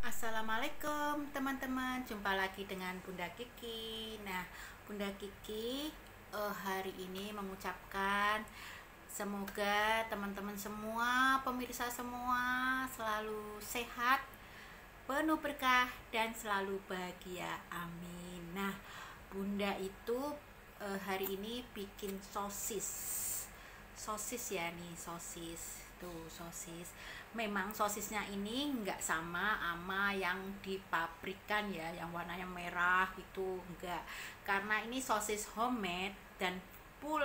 Assalamualaikum teman-teman, jumpa lagi dengan Bunda Kiki. Nah, Bunda Kiki hari ini mengucapkan semoga teman-teman semua, pemirsa semua selalu sehat, penuh berkah dan selalu bahagia. Amin. Nah, Bunda itu hari ini bikin sosis ya nih, sosis tuh, sosis. Memang sosisnya ini nggak sama yang di pabrikan ya, yang warnanya merah itu enggak, karena ini sosis homemade dan full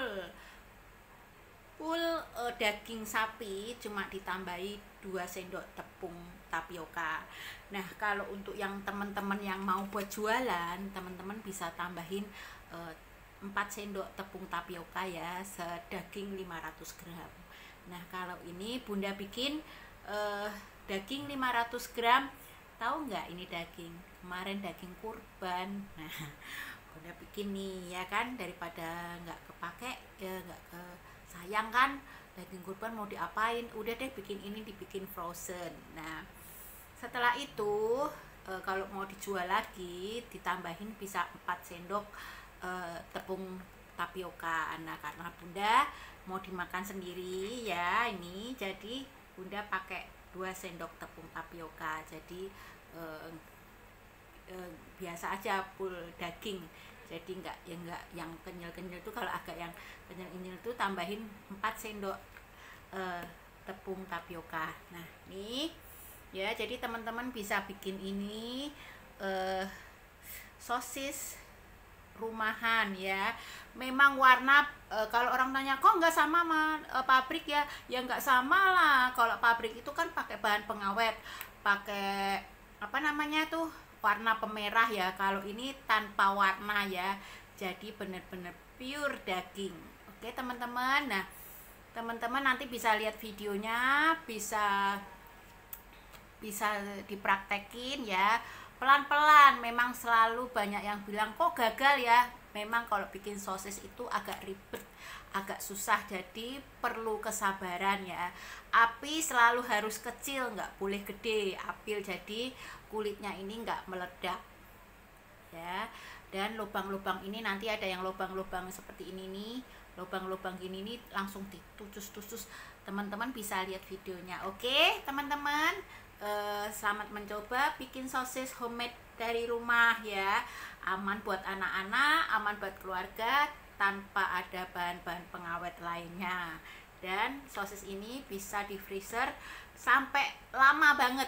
daging sapi, cuma ditambahi 2 sendok tepung tapioka. Nah, kalau untuk yang teman-teman yang mau buat jualan, teman-teman bisa tambahin 4 sendok tepung tapioka ya, sedaging 500 gram. Nah, kalau ini Bunda bikin daging 500 gram. Tahu nggak ini daging? Kemarin daging kurban. Nah, Bunda bikin nih ya kan, daripada nggak kepake ya, nggak ke sayang kan, daging kurban mau diapain, udah deh bikin ini, dibikin frozen. Nah, setelah itu kalau mau dijual lagi ditambahin bisa 4 sendok tepung tapioka. Nah, karena Bunda mau dimakan sendiri ya ini, jadi Bunda pakai 2 sendok tepung tapioka. Jadi biasa aja full daging, jadi enggak yang kenyal-kenyal itu. Kalau agak yang kenyal-kenyal itu tambahin 4 sendok tepung tapioka. Nah, nih ya, jadi teman-teman bisa bikin ini sosis rumahan ya. Memang warna kalau orang tanya kok nggak sama pabrik ya nggak sama lah. Kalau pabrik itu kan pakai bahan pengawet, pakai apa namanya tuh, warna pemerah ya. Kalau ini tanpa warna ya, jadi bener-bener pure daging. Oke teman-teman, nah teman-teman nanti bisa lihat videonya, bisa dipraktekin ya, pelan-pelan. Memang selalu banyak yang bilang kok gagal ya. Memang kalau bikin sosis itu agak ribet, agak susah, jadi perlu kesabaran ya. Api selalu harus kecil, nggak boleh gede api, jadi kulitnya ini nggak meledak ya. Dan lubang-lubang ini nanti ada yang lubang-lubang seperti ini nih, lubang-lubang gini nih langsung ditutus-tutus. Teman-teman bisa lihat videonya. Oke teman-teman, selamat mencoba bikin sosis homemade dari rumah ya. Aman buat anak-anak, aman buat keluarga, tanpa ada bahan-bahan pengawet lainnya. Dan sosis ini bisa di freezer sampai lama banget,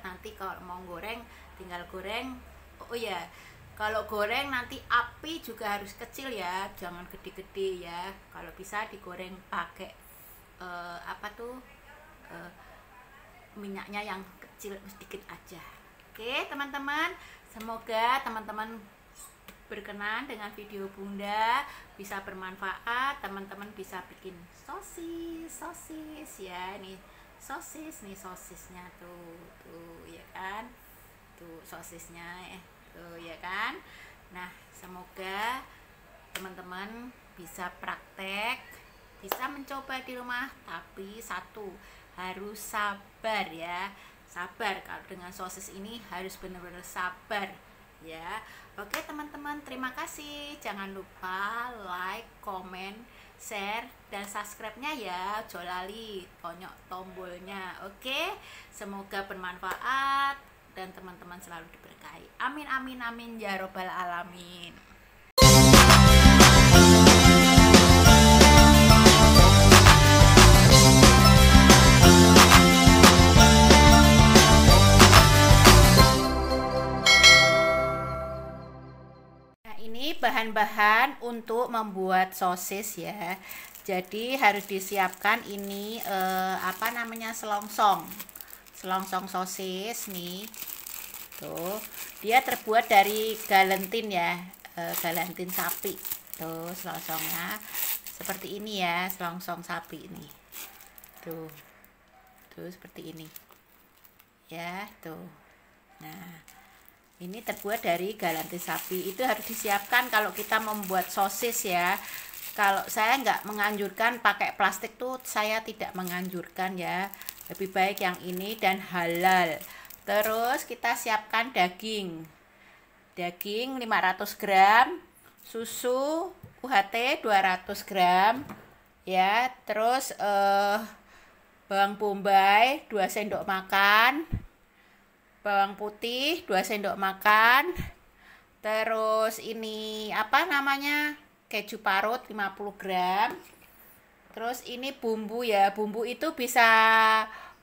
nanti kalau mau goreng tinggal goreng. Oh ya, kalau goreng nanti api juga harus kecil ya, jangan gede-gede ya. Kalau bisa digoreng pakai minyaknya yang kecil sedikit aja. Oke teman-teman, semoga teman-teman berkenan dengan video Bunda, bisa bermanfaat. Teman-teman bisa bikin sosis ya. Nih sosis, nih sosisnya tuh ya kan, tuh sosisnya tuh ya kan. Nah, semoga teman-teman bisa praktek, bisa mencoba di rumah. Tapi satu, harus sabar ya, sabar. Kalau dengan sosis ini harus benar-benar sabar ya. Oke teman-teman, terima kasih. Jangan lupa like, komen, share, dan subscribe-nya ya. Jolali tonyok tombolnya. Oke, semoga bermanfaat dan teman-teman selalu diberkahi. Amin amin amin ya robbal alamin. Ini bahan-bahan untuk membuat sosis ya. Jadi harus disiapkan ini apa namanya, selongsong sosis nih. Tuh, dia terbuat dari galentin ya, galentin sapi. Tuh selongsongnya seperti ini ya, selongsong sapi ini. Tuh seperti ini ya, tuh. Nah, ini terbuat dari galantin sapi. Itu harus disiapkan kalau kita membuat sosis ya. Kalau saya nggak menganjurkan pakai plastik tuh, saya tidak menganjurkan ya. lebih baik yang ini dan halal. Terus kita siapkan daging 500 gram, susu UHT 200 gram ya. Terus bawang bombay 2 sendok makan, bawang putih 2 sendok makan. Terus ini apa namanya, keju parut 50 gram. Terus ini bumbu ya, bumbu itu bisa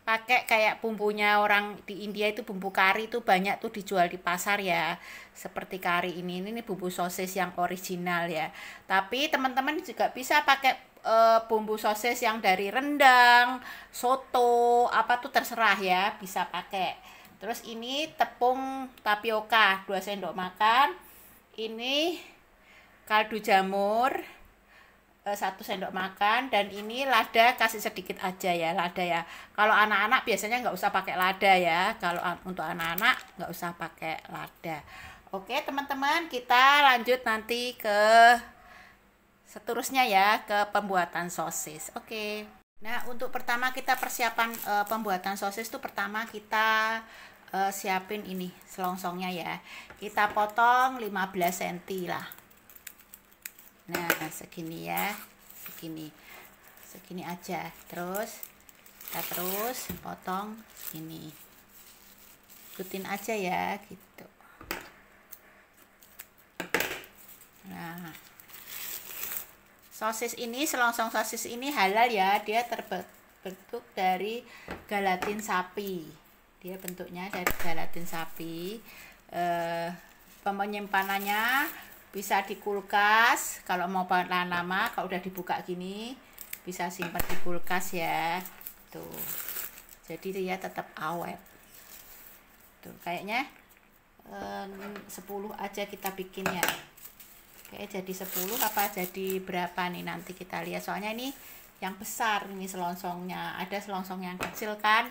pakai kayak bumbunya orang di India itu, bumbu kari itu banyak tuh dijual di pasar ya, seperti kari ini bumbu sosis yang original ya. Tapi teman-teman juga bisa pakai bumbu sosis yang dari rendang, soto, apa tuh terserah ya, bisa pakai. Terus ini tepung tapioka 2 sendok makan. Ini kaldu jamur 1 sendok makan, dan ini lada kasih sedikit aja ya, lada ya. Kalau anak-anak biasanya nggak usah pakai lada ya, kalau untuk anak-anak nggak usah pakai lada. Oke teman-teman, kita lanjut nanti ke seterusnya ya, ke pembuatan sosis. Oke. Nah, untuk pertama kita persiapan pembuatan sosis tuh, pertama kita siapin ini selongsongnya ya. Kita potong 15 cm lah. Nah, segini ya, segini aja. Terus kita potong ini, ikutin aja ya gitu. Nah, sosis ini, selongsong sosis ini halal ya, dia terbentuk dari gelatin sapi. Dia bentuknya dari gelatin sapi. Penyimpanannya bisa di kulkas, kalau mau tahan lama, kalau udah dibuka gini bisa simpan di kulkas ya. Tuh. Jadi dia tetap awet. Tuh, kayaknya 10 aja kita bikin ya. Kayak jadi 10 apa jadi berapa nih, nanti kita lihat. Soalnya ini yang besar, ini selongsongnya. Ada selongsong yang kecil kan.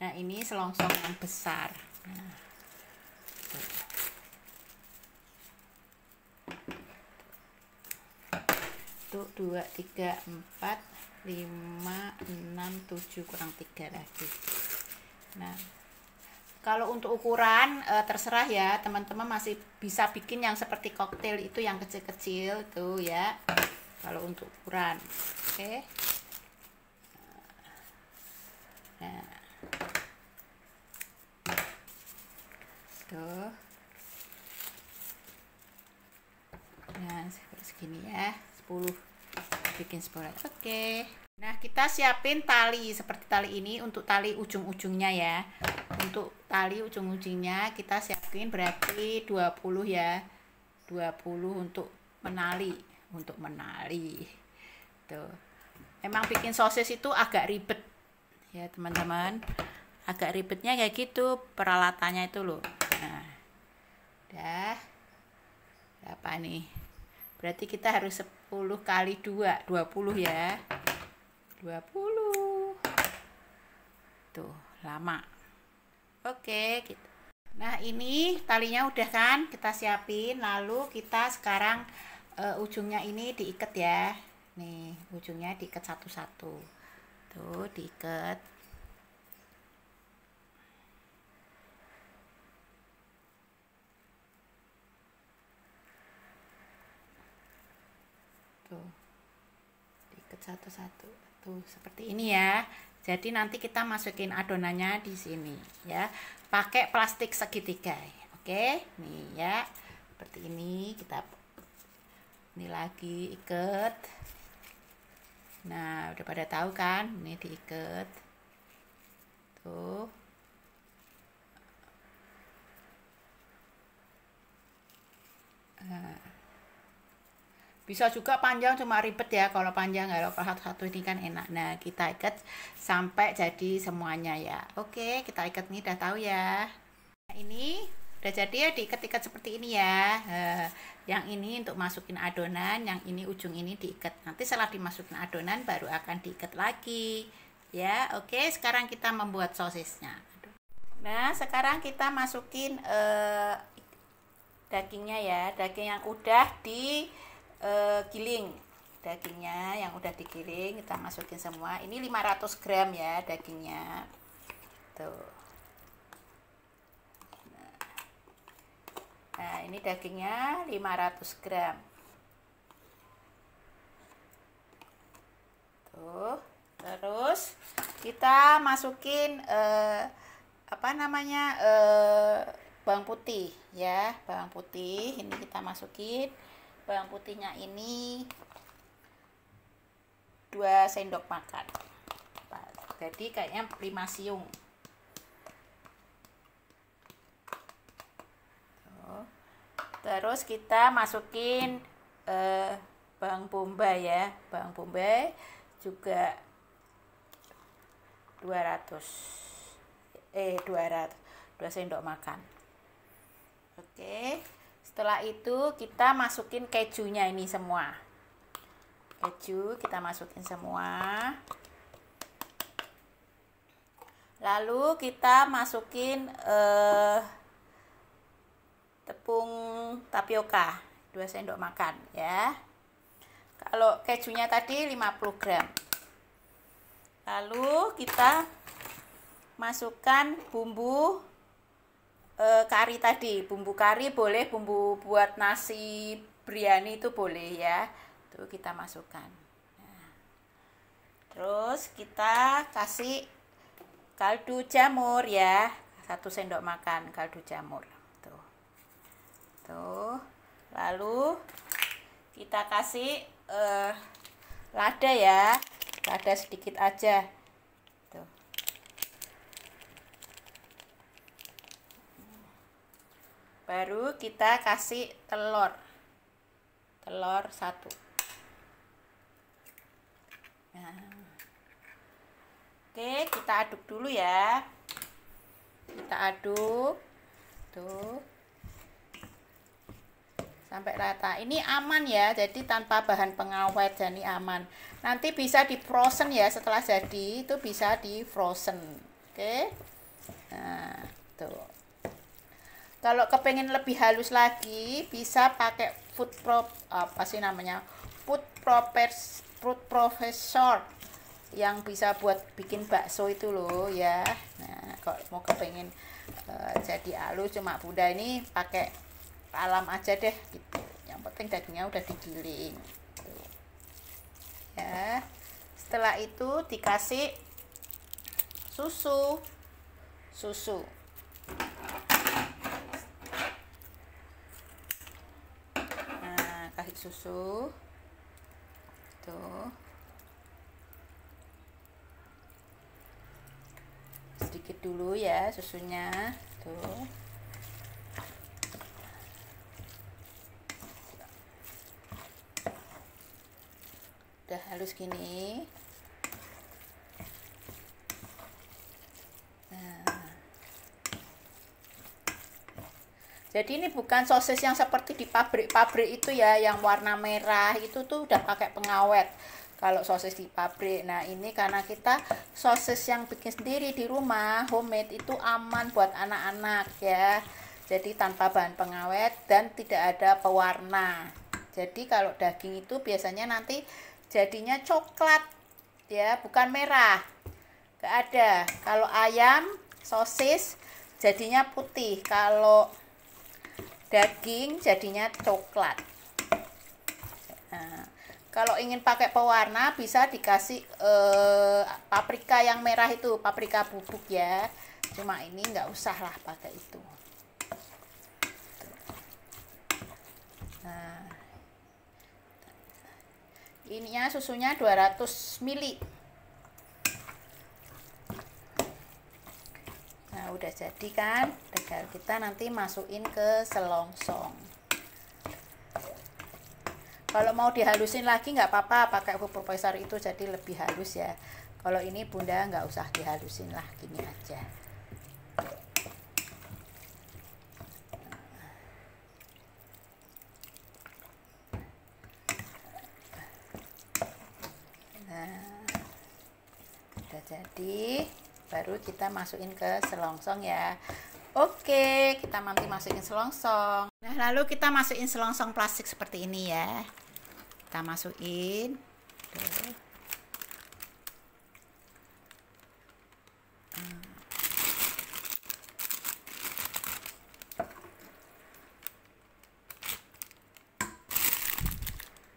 Nah, ini selongsong yang besar. Nah, tuh. 2, 3, 4, 5, 6, 7, kurang 3 lagi. Nah, kalau untuk ukuran terserah ya, teman-teman masih bisa bikin yang seperti koktail itu, yang kecil-kecil tuh ya, kalau untuk ukuran. Oke. Nah, tuh. Nah, segini ya, 10, bikin 10. Oke. Nah, kita siapin tali seperti tali ini, untuk tali ujung-ujungnya ya. Untuk tali ujung-ujungnya kita siapin berarti 20 ya. 20 untuk menali, Tuh. Emang bikin sosis itu agak ribet ya, teman-teman. Agak ribetnya kayak gitu peralatannya itu loh. Nah, udah berapa nih? Berarti kita harus 10 kali 2, 20 ya. 20. Tuh, lama. Oke, gitu. Nah, ini talinya udah kan kita siapin, lalu kita sekarang ujungnya ini diikat ya. Nih, ujungnya diikat satu-satu. Tuh, diikat. Tuh, diikat satu-satu. Tuh, seperti ini ya. Jadi nanti kita masukin adonannya di sini ya. Pakai plastik segitiga. Oke, nih ya. Seperti ini kita ini lagi ikat. Nah, udah pada tahu kan? Ini diikat. Tuh. Nah. Bisa juga panjang, cuma ribet ya kalau panjang. Kalau satu-satu ini kan enak. Nah, kita ikat sampai jadi semuanya ya. Oke, kita ikat nih, udah tahu ya. Nah, ini udah jadi ya, diikat-ikat seperti ini ya. Yang ini untuk masukin adonan, yang ini ujung ini diikat. Nanti setelah dimasukin adonan baru akan diikat lagi ya. Oke, sekarang kita membuat sosisnya. Nah, sekarang kita masukin dagingnya ya. Daging yang udah di giling dagingnya yang udah digiling kita masukin semua. Ini 500 gram ya dagingnya tuh. Nah ini dagingnya 500 gram tuh. Terus kita masukin apa namanya bawang putih ya, bawang putih ini kita masukin. Bawang putihnya ini 2 sendok makan, jadi kayaknya 5 siung. Terus kita masukin bawang bombay ya, bawang bombay juga 200 2 sendok makan. Oke, setelah itu kita masukin kejunya ini semua. Keju kita masukin semua. Lalu kita masukin tepung tapioka 2 sendok makan ya. Kalau kejunya tadi 50 gram. Lalu kita masukkan bumbu kari tadi. Bumbu kari boleh, bumbu buat nasi biryani itu boleh ya. Tuh kita masukkan. Nah, terus kita kasih kaldu jamur ya, 1 sendok makan kaldu jamur. Tuh. Lalu kita kasih lada ya, lada sedikit aja. Tuh. Baru kita kasih telur 1. Nah. Oke, kita aduk dulu ya. Kita aduk. Tuh. Sampai rata. Ini aman ya, jadi tanpa bahan pengawet, jadi aman. Nanti bisa di frozen ya, setelah jadi itu bisa di frozen. Oke. Nah, tuh. Kalau kepengen lebih halus lagi, bisa pakai food processor yang bisa buat bikin bakso itu loh ya. Nah, kalau mau kepengen jadi halus, cuma Bunda ini pakai alam aja deh gitu. Yang penting dagingnya udah digiling tuh. Ya. Setelah itu dikasih susu. Nah, kasih susu tuh. Sedikit dulu ya susunya tuh. Udah halus gini. Nah. Jadi ini bukan sosis yang seperti di pabrik-pabrik itu ya, yang warna merah itu tuh udah pakai pengawet. Kalau sosis di pabrik, nah ini karena kita sosis yang bikin sendiri di rumah, homemade, itu aman buat anak-anak ya. Jadi tanpa bahan pengawet dan tidak ada pewarna. Jadi kalau daging itu biasanya nanti jadinya coklat ya, bukan merah. Gak ada. Kalau ayam, sosis jadinya putih. Kalau daging jadinya coklat. Nah, kalau ingin pakai pewarna bisa dikasih paprika yang merah itu, paprika bubuk ya. Cuma ini nggak usah lah pakai itu. Nah, ininya susunya 200 ml. Nah udah jadi kan, tinggal kita nanti masukin ke selongsong. Kalau mau dihalusin lagi nggak apa-apa, pakai food processor itu jadi lebih halus ya. Kalau ini Bunda nggak usah dihalusin lah, gini aja. Udah jadi, baru kita masukin ke selongsong ya. Oke, kita nanti masukin selongsong. Nah, lalu kita masukin selongsong plastik seperti ini ya. kita masukin. Tuh.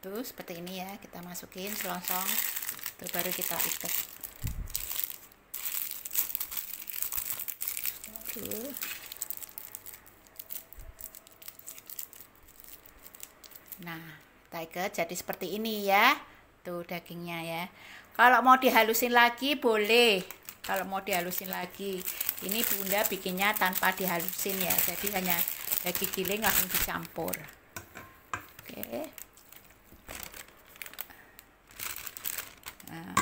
Tuh seperti ini ya, kita masukin selongsong, terus baru kita ikat. Tuh. Nah, kita ikat jadi seperti ini ya. Tuh dagingnya ya. Kalau mau dihalusin lagi boleh. Kalau mau dihalusin lagi, ini Bunda bikinnya tanpa dihalusin ya. Jadi hanya daging giling langsung dicampur. Oke. Nah,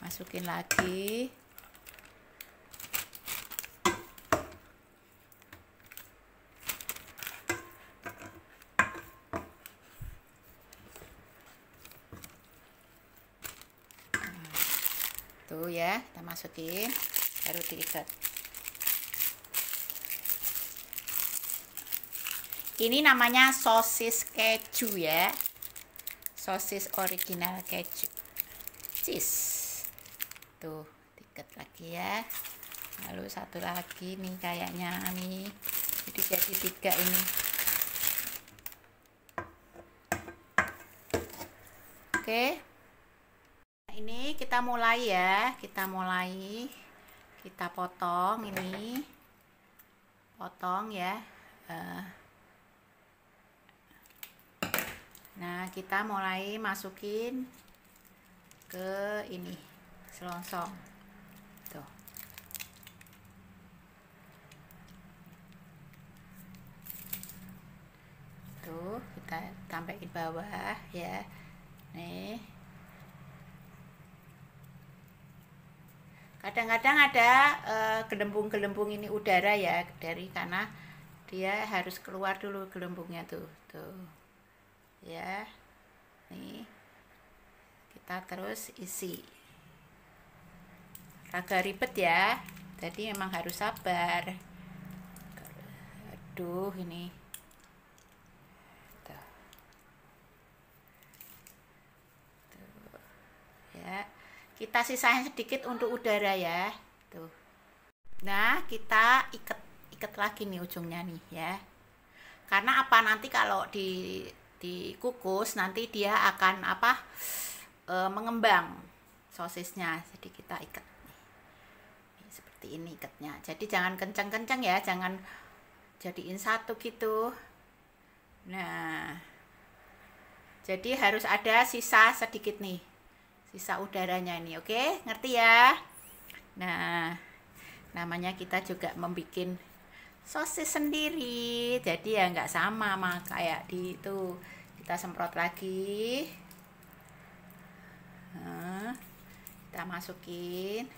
masukin lagi. Tuh ya, kita masukin, baru diikat. Ini namanya sosis keju ya, sosis original keju, cheese. Tuh, diikat lagi ya. Lalu satu lagi nih kayaknya nih, jadi 3 ini. Oke. Ini kita mulai ya, kita potong ini, potong ya. Nah, kita mulai masukin ke ini selongsong. Tuh. Tuh, kita tambahin bawah ya. Nih. Kadang-kadang ada gelembung-gelembung ini udara ya, karena dia harus keluar dulu gelembungnya tuh. Ya. Nih. Kita terus isi. Agak ribet ya. Jadi memang harus sabar. Aduh, ini. Tuh. Ya. Kita sisain sedikit untuk udara ya. Tuh. Nah, kita ikat lagi nih ujungnya nih ya. Karena apa, nanti kalau dikukus nanti dia akan mengembang sosisnya. Jadi kita ikat nih, seperti ini ikatnya. Jadi jangan kencang-kencang ya, jangan jadiin satu gitu. Nah, jadi harus ada sisa sedikit nih, sisa udaranya ini. Oke, ngerti ya? Nah, namanya kita juga membuat sosis sendiri, jadi ya nggak sama kayak di itu. Kita semprot lagi. Nah, kita masukin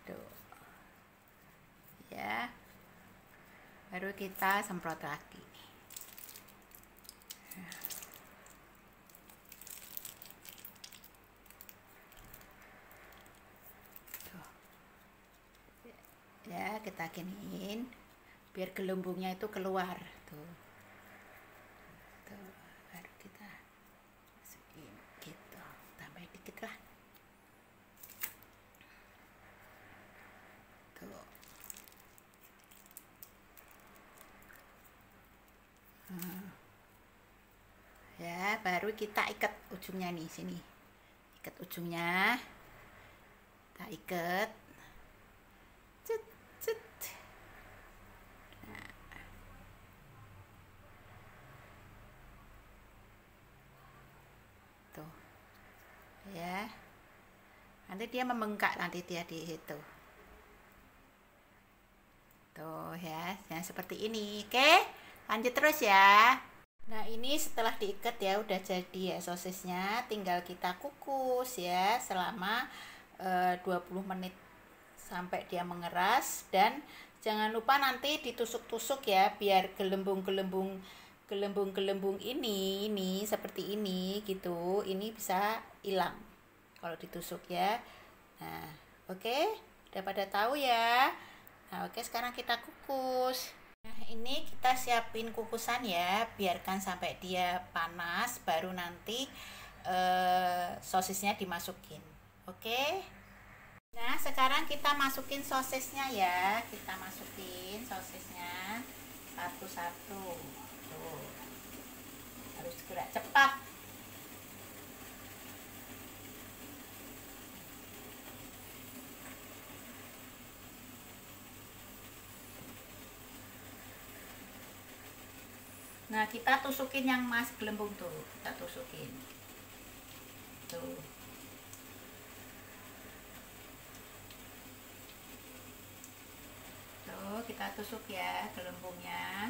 tuh ya, baru kita semprot lagi. Tuh. Ya, kita giniin biar gelembungnya itu keluar tuh. Baru kita masukin gitu, tambahin dikit lah tuh. Ya, baru kita ikat ujungnya nih, sini ikat ujungnya, kita ikat. Tuh ya, nanti dia membengkak, nanti dia di situ tuh ya. Nah, seperti ini. Oke, lanjut terus ya. Nah, ini setelah diikat ya udah jadi ya sosisnya, tinggal kita kukus ya selama 20 menit sampai dia mengeras. Dan jangan lupa nanti ditusuk-tusuk ya, biar gelembung-gelembung ini seperti ini gitu, ini bisa hilang kalau ditusuk ya. Nah, oke, udah pada tahu ya. Nah, oke, sekarang kita kukus. Nah, ini kita siapin kukusan ya, biarkan sampai dia panas, baru nanti sosisnya dimasukin. Oke. Nah, sekarang kita masukin sosisnya ya. Kita masukin sosisnya satu-satu. Tuh. Harus gerak cepat. Nah, kita tusukin yang mas gelembung tuh, kita tusukin. Tuh. Tuh, kita tusuk ya gelembungnya.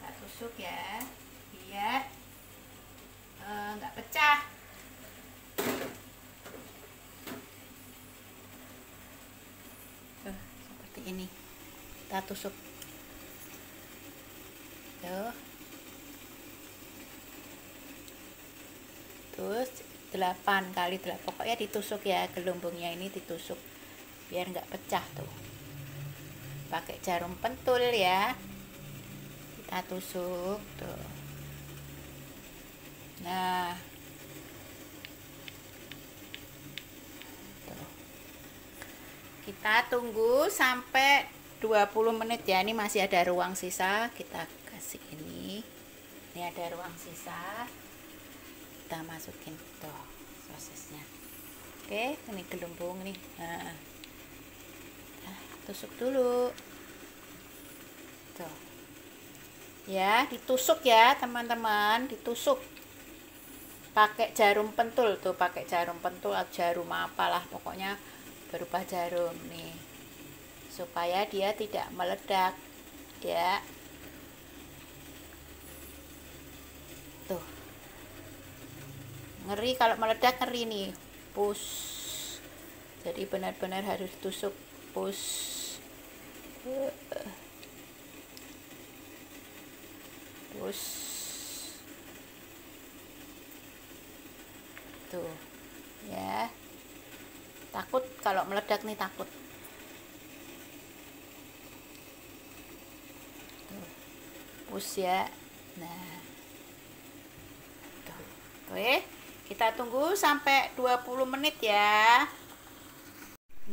Kita tusuk ya, biar nggak pecah. Ini kita tusuk tuh, terus 8 kali 8, pokoknya ditusuk ya gelembungnya, ini ditusuk biar nggak pecah tuh, pakai jarum pentul ya, kita tusuk tuh. Nah, kita tunggu sampai 20 menit ya. Ini masih ada ruang sisa, kita kasih ini ada ruang sisa, kita masukin tuh sosisnya. Oke, ini gelembung nih. Nah, tusuk dulu tuh ya, ditusuk ya teman-teman, ditusuk pakai jarum pentul tuh, pakai jarum pentul atau jarum apalah, pokoknya berupa jarum nih, supaya dia tidak meledak ya. Tuh, ngeri kalau meledak, ngeri nih, push. Jadi benar-benar harus tusuk, push, push. Tuh ya, takut kalau meledak nih, takut. Tuh, push ya. Nah, tuh. Oke, kita tunggu sampai 20 menit ya.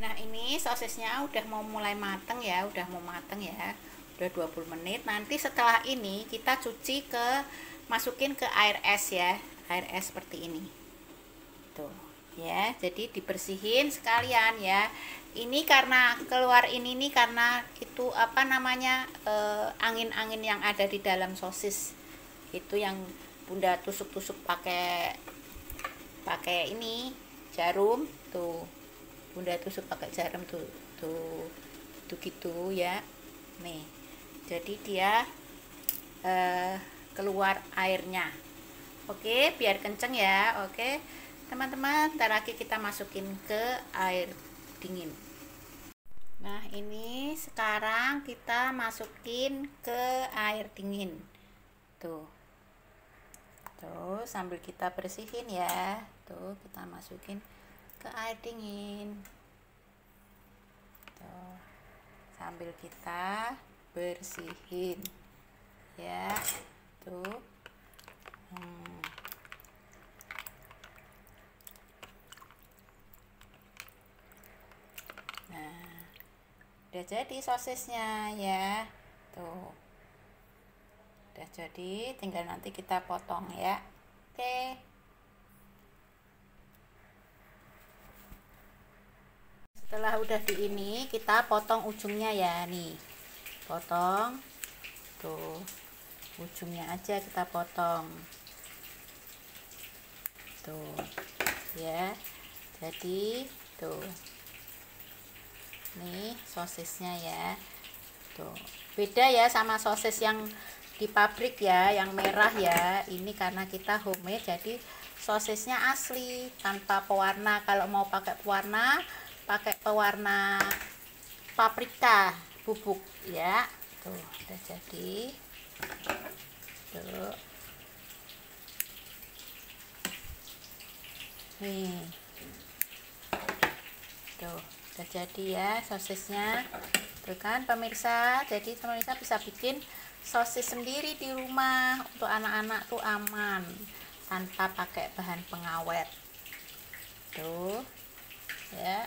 Nah, ini sosisnya udah mau mulai mateng ya, udah mau mateng ya, udah 20 menit. Nanti setelah ini kita cuci masukin ke air es ya, air es seperti ini tuh ya. Jadi dibersihin sekalian ya. Ini karena keluar ini nih, karena itu apa namanya, angin-angin yang ada di dalam sosis itu yang Bunda tusuk-tusuk pakai ini jarum tuh, Bunda tusuk pakai jarum tuh gitu ya. Nih, jadi dia keluar airnya. Oke, biar kenceng ya. Oke teman-teman, ntar lagi kita masukin ke air dingin. Nah, ini sekarang kita masukin ke air dingin tuh sambil kita bersihin ya. Tuh, kita masukin ke air dingin tuh, sambil kita bersihin ya. Tuh nah, udah jadi sosisnya ya. Tuh, udah jadi, tinggal nanti kita potong ya. Oke, setelah udah di ini, kita potong ujungnya ya. Nih, potong tuh ujungnya aja, kita potong tuh ya. Jadi tuh, nih sosisnya ya. Tuh, beda ya sama sosis yang di pabrik ya, yang merah ya. Ini karena kita homemade, jadi sosisnya asli tanpa pewarna. Kalau mau pakai pewarna, pakai pewarna paprika bubuk ya. Tuh, udah jadi. Tuh, nih, tuh Terjadi ya sosisnya. Tuh kan pemirsa, jadi pemirsa bisa bikin sosis sendiri di rumah. Untuk anak-anak tuh aman tanpa pakai bahan pengawet. Tuh ya.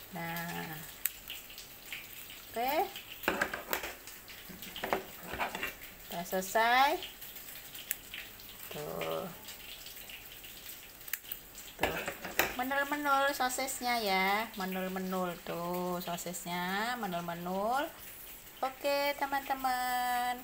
Nah, oke, udah selesai. Tuh menul-menul sosisnya ya, menul-menul tuh sosisnya, menul-menul. Oke teman-teman,